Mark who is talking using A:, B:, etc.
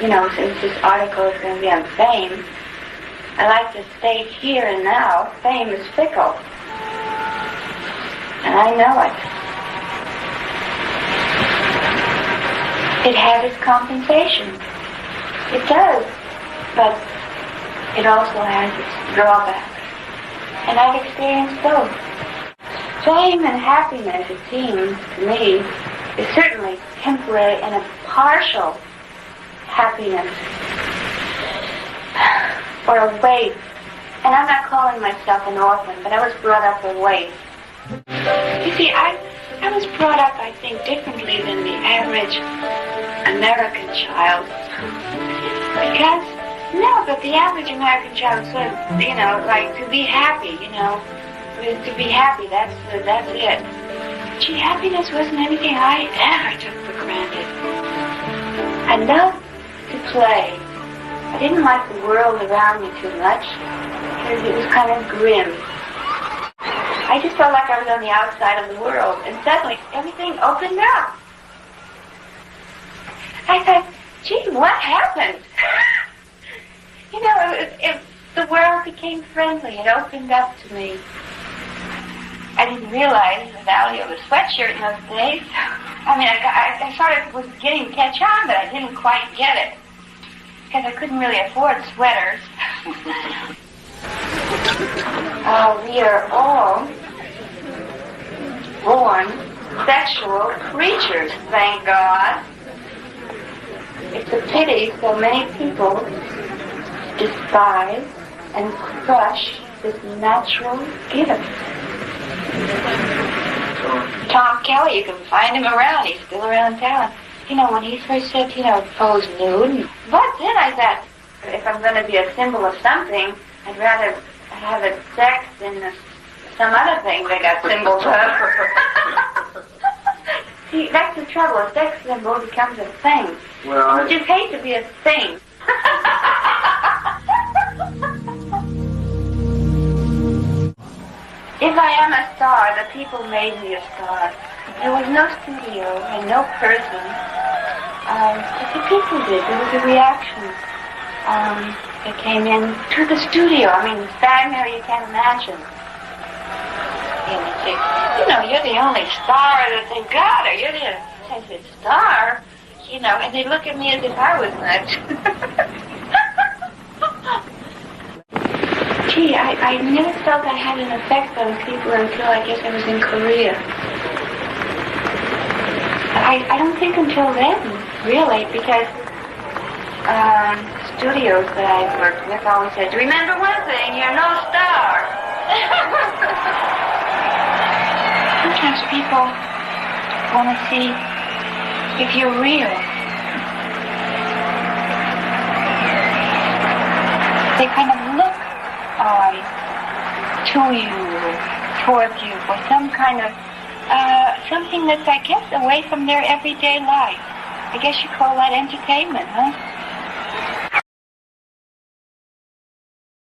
A: since this article is going to be on fame, I like to state here and now, fame is fickle. And I know it. It has its compensations. It does. But it also has its drawbacks. And I've experienced both. Fame and happiness, it seems to me, is certainly temporary and a partial happiness. Or a waif. And I'm not calling myself an orphan, but I was brought up a waif. You see, I was brought up, I think, differently than the average American child. Because, no, but the average American child sort of, like to be happy, to be happy, that's it. Gee, happiness wasn't anything I ever took for granted. I loved to play. I didn't like the world around me too much, because it was kind of grim. I just felt like I was on the outside of the world, and suddenly everything opened up. I thought, gee, what happened? The world became friendly. It opened up to me. I didn't realize the value of a sweatshirt in those days. I mean, I sort of was getting to catch on, but I didn't quite get it. Because I couldn't really afford sweaters. We are all born sexual creatures, thank God. It's a pity so many people despise and crush this natural gift. Tom Kelly, you can find him around. He's still around town. When he first said, pose nude. But then I thought, if I'm going to be a symbol of something, I'd rather have it sex than some other thing they got symbols of. See, that's the trouble. A sex symbol becomes a thing.
B: Well,
A: I just hate to be a thing. If I am a star, the people made me a star. There was no studio and no person. But the people did. There was a reaction that came in to the studio. I mean, staggering, you can't imagine. You're the only star that they've got, or you're the intended star, and they look at me as if I was nuts. Gee, I never felt I had an effect on people until I guess I was in Korea. I don't think until then, really, because studios that I worked with always said, remember one thing, you're no star. Sometimes people want to see if you're real. They kind of look to you, towards you, for some kind of something that's, I guess, away from their everyday life. I guess you call that entertainment, huh?